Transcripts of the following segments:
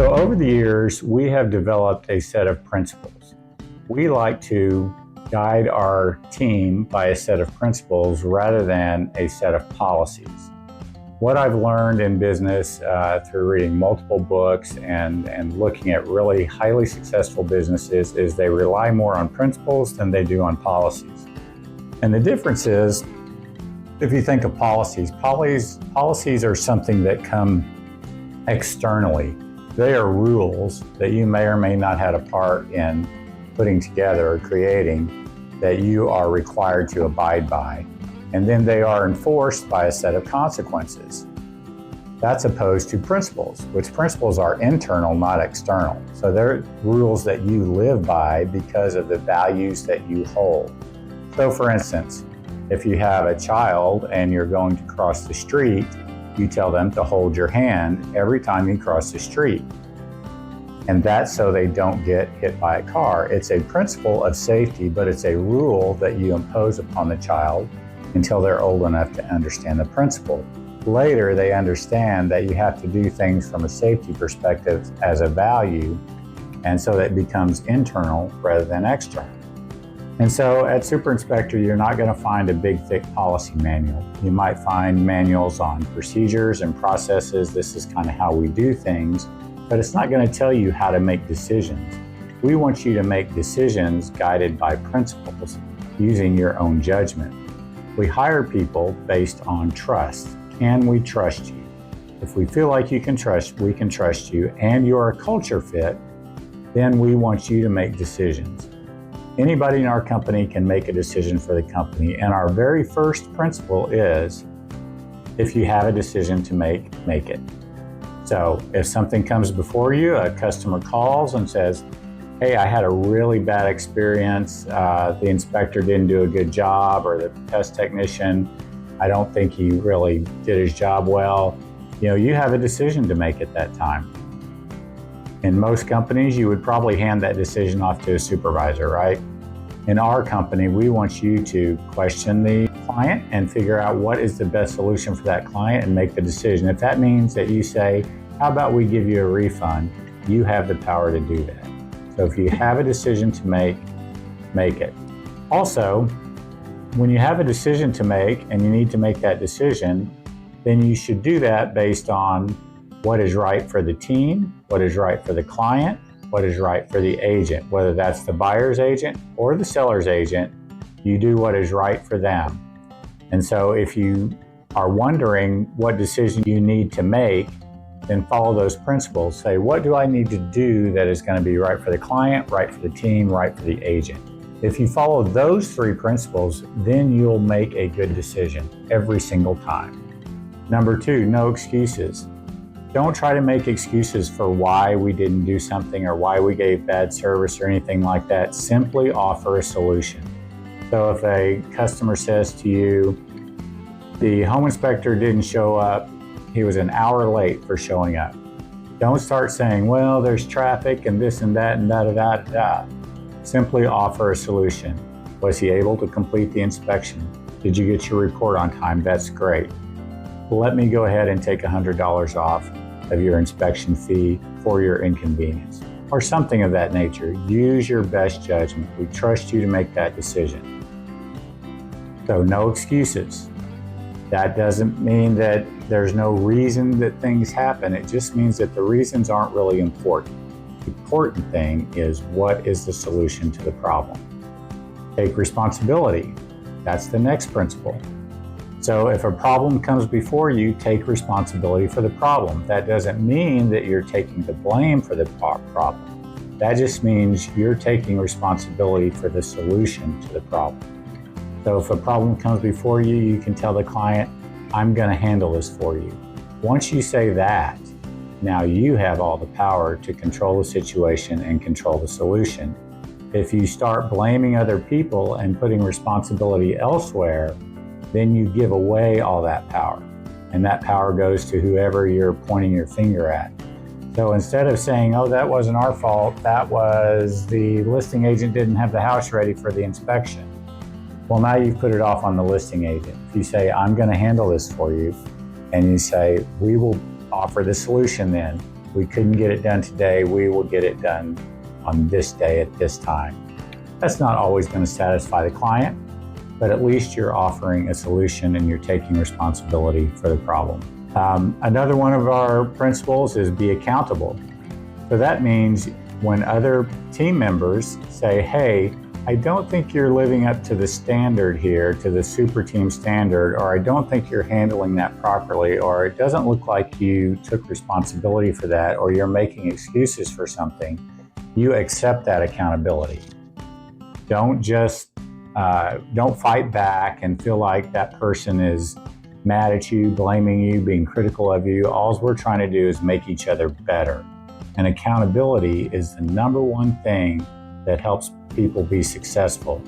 So over the years, we have developed a set of principles. We like to guide our team by a set of principles rather than a set of policies. What I've learned in business through reading multiple books and looking at really highly successful businesses is they rely more on principles than they do on policies. And the difference is, if you think of policies are something that come externally. They are rules that you may or may not have a part in putting together or creating that you are required to abide by. And then they are enforced by a set of consequences. That's opposed to principles, which principles are internal, not external. So they're rules that you live by because of the values that you hold. So for instance, if you have a child and you're going to cross the street, you tell them to hold your hand every time you cross the street. And that's so they don't get hit by a car. It's a principle of safety, but it's a rule that you impose upon the child until they're old enough to understand the principle. Later, they understand that you have to do things from a safety perspective as a value, and so that becomes internal rather than external. And so at Super Inspector, you're not going to find a big, thick policy manual. You might find manuals on procedures and processes. This is kind of how we do things, but it's not going to tell you how to make decisions. We want you to make decisions guided by principles, using your own judgment. We hire people based on trust. Can we trust you? If we feel like we can trust you, and you're a culture fit, then we want you to make decisions. Anybody in our company can make a decision for the company, and our very first principle is, if you have a decision to make it. So if something comes before you, a customer calls and says, hey, I had a really bad experience, the inspector didn't do a good job, or the test technician, I don't think he really did his job well, you have a decision to make at that time. In most companies, you would probably hand that decision off to a supervisor, right? In our company, we want you to question the client and figure out what is the best solution for that client and make the decision. If that means that you say, how about we give you a refund, you have the power to do that. So if you have a decision to make it. Also, when you have a decision to make and you need to make that decision, then you should do that based on what is right for the team, what is right for the client, what is right for the agent. Whether that's the buyer's agent or the seller's agent, you do what is right for them. And so if you are wondering what decision you need to make, then follow those principles. Say, what do I need to do that is going to be right for the client, right for the team, right for the agent? If you follow those three principles, then you'll make a good decision every single time. Number 2, no excuses. Don't try to make excuses for why we didn't do something or why we gave bad service or anything like that. Simply offer a solution. So if a customer says to you, the home inspector didn't show up, he was an hour late for showing up. Don't start saying, well, there's traffic and this and that and da-da-da-da-da. Simply offer a solution. Was he able to complete the inspection? Did you get your report on time? That's great. Let me go ahead and take $100 off of your inspection fee for your inconvenience, or something of that nature. Use your best judgment. We trust you to make that decision. So no excuses. That doesn't mean that there's no reason that things happen. It just means that the reasons aren't really important. The important thing is, what is the solution to the problem? Take responsibility. That's the next principle. So if a problem comes before you, take responsibility for the problem. That doesn't mean that you're taking the blame for the problem. That just means you're taking responsibility for the solution to the problem. So if a problem comes before you, you can tell the client, I'm going to handle this for you. Once you say that, now you have all the power to control the situation and control the solution. If you start blaming other people and putting responsibility elsewhere, then you give away all that power. And that power goes to whoever you're pointing your finger at. So instead of saying, oh, that wasn't our fault, that was the listing agent didn't have the house ready for the inspection. Well, now you've put it off on the listing agent. If you say, I'm going to handle this for you, and you say, we will offer the solution then, We couldn't get it done today. We will get it done on this day at this time. That's not always going to satisfy the client, but at least you're offering a solution and you're taking responsibility for the problem. Another one of our principles is be accountable. So that means when other team members say, hey, I don't think you're living up to the standard here, to the super team standard, or I don't think you're handling that properly, or it doesn't look like you took responsibility for that, or you're making excuses for something, you accept that accountability. Don't fight back and feel like that person is mad at you, blaming you, being critical of you. All we're trying to do is make each other better. And accountability is the number one thing that helps people be successful.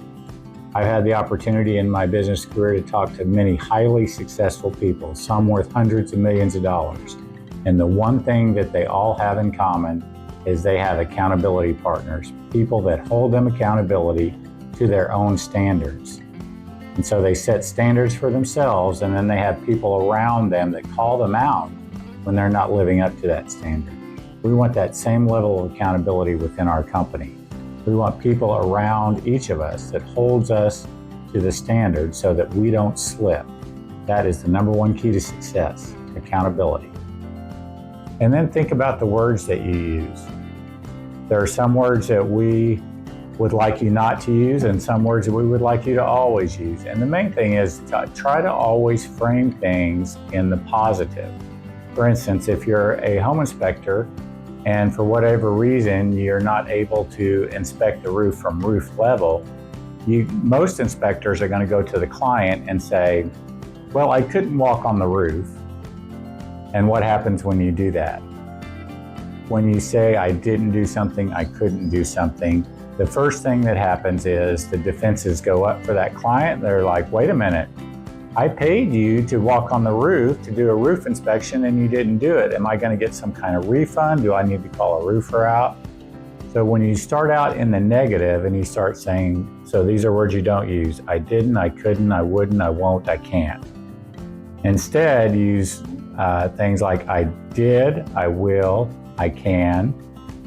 I've had the opportunity in my business career to talk to many highly successful people, some worth hundreds of millions of dollars. And the one thing that they all have in common is they have accountability partners, people that hold them accountability to their own standards. And so they set standards for themselves, and then they have people around them that call them out when they're not living up to that standard. We want that same level of accountability within our company. We want people around each of us that holds us to the standard so that we don't slip. That is the number one key to success, accountability. And then think about the words that you use. There are some words that we would like you not to use and some words that we would like you to always use. And the main thing is to try to always frame things in the positive. For instance, if you're a home inspector and for whatever reason you're not able to inspect the roof from roof level, most inspectors are going to go to the client and say, well, I couldn't walk on the roof. And what happens when you do that? When you say, I didn't do something, I couldn't do something, the first thing that happens is the defenses go up for that client. They're like, wait a minute, I paid you to walk on the roof to do a roof inspection and you didn't do it. Am I going to get some kind of refund? Do I need to call a roofer out? So when you start out in the negative and you start saying, so these are words you don't use, I didn't, I couldn't, I wouldn't, I won't, I can't. Instead, use things like I did, I will, I can.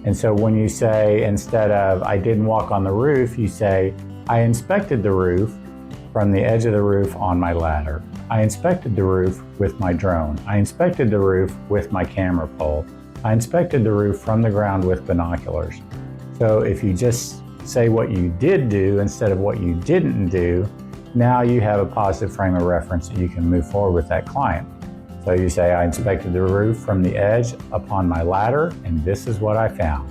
And so when you say, instead of I didn't walk on the roof, you say, I inspected the roof from the edge of the roof on my ladder. I inspected the roof with my drone. I inspected the roof with my camera pole. I inspected the roof from the ground with binoculars. So if you just say what you did do instead of what you didn't do, now you have a positive frame of reference that you can move forward with that client. So you say, I inspected the roof from the edge upon my ladder, and this is what I found.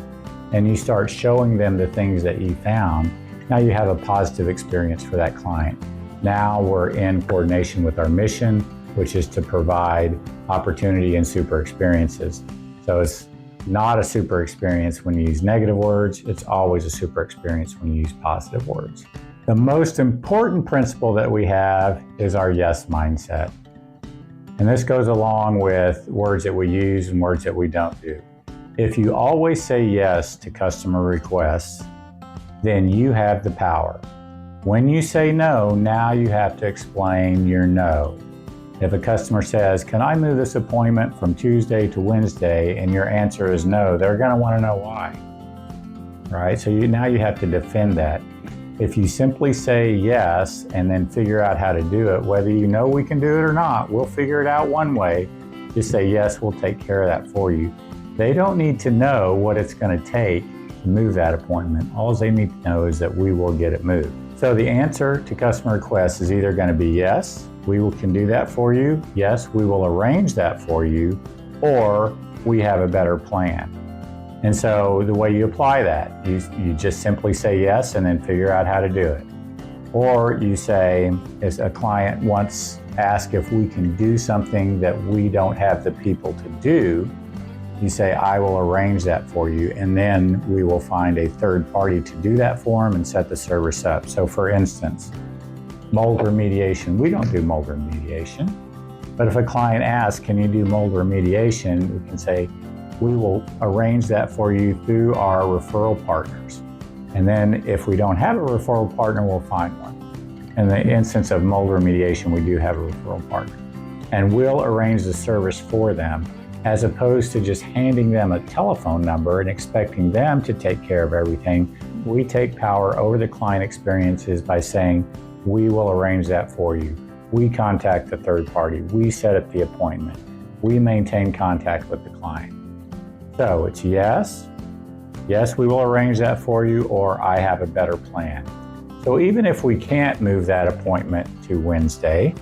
And you start showing them the things that you found. Now you have a positive experience for that client. Now we're in coordination with our mission, which is to provide opportunity and super experiences. So it's not a super experience when you use negative words. It's always a super experience when you use positive words. The most important principle that we have is our yes mindset. And this goes along with words that we use and words that we don't do. If you always say yes to customer requests, then you have the power. When you say no, now you have to explain your no. If a customer says, can I move this appointment from Tuesday to Wednesday, and your answer is no, they're going to want to know why, right? So now you have to defend that. If you simply say yes and then figure out how to do it, whether you know we can do it or not, we'll figure it out one way. Just say yes, we'll take care of that for you. They don't need to know what it's going to take to move that appointment. All they need to know is that we will get it moved. So the answer to customer requests is either going to be yes, can do that for you. Yes, we will arrange that for you, or we have a better plan. And so the way you apply that, you just simply say yes and then figure out how to do it. Or you say, as a client once asked if we can do something that we don't have the people to do, you say, I will arrange that for you, and then we will find a third party to do that for them and set the service up. So for instance, mold remediation. We don't do mold remediation, but if a client asks, can you do mold remediation? We can say, we will arrange that for you through our referral partners. And then if we don't have a referral partner, we'll find one. In the instance of mold remediation, we do have a referral partner. And we'll arrange the service for them. as opposed to just handing them a telephone number and expecting them to take care of everything. We take power over the client experiences by saying, we will arrange that for you. We contact the third party. We set up the appointment. We maintain contact with the client. So it's yes, we will arrange that for you, or I have a better plan. So even if we can't move that appointment to Wednesday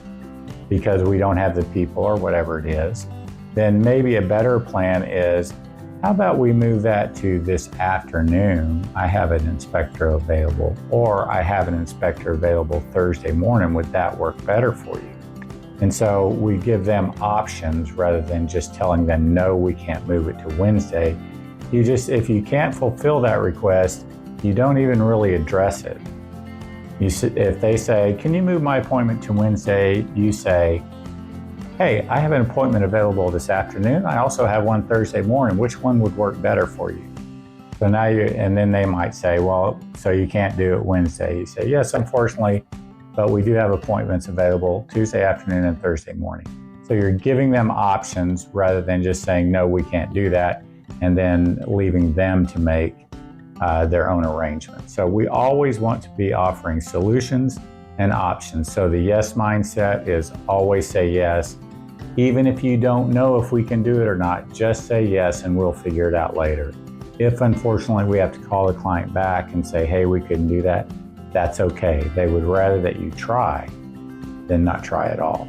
because we don't have the people or whatever it is, then maybe a better plan is, how about we move that to this afternoon? I have an inspector available, or I have an inspector available Thursday morning. Would that work better for you? And so we give them options rather than just telling them, no, we can't move it to Wednesday. If you can't fulfill that request, you don't even really address it. If they say, can you move my appointment to Wednesday? You say, hey, I have an appointment available this afternoon. I also have one Thursday morning. Which one would work better for you? So now and then they might say, well, so you can't do it Wednesday. You say, yes, unfortunately, but we do have appointments available Tuesday afternoon and Thursday morning. So you're giving them options rather than just saying, no, we can't do that, and then leaving them to make their own arrangements. So we always want to be offering solutions and options. So the yes mindset is always say yes. Even if you don't know if we can do it or not, just say yes and we'll figure it out later. If unfortunately we have to call the client back and say, hey, we couldn't do that, that's okay. They would rather that you try than not try at all.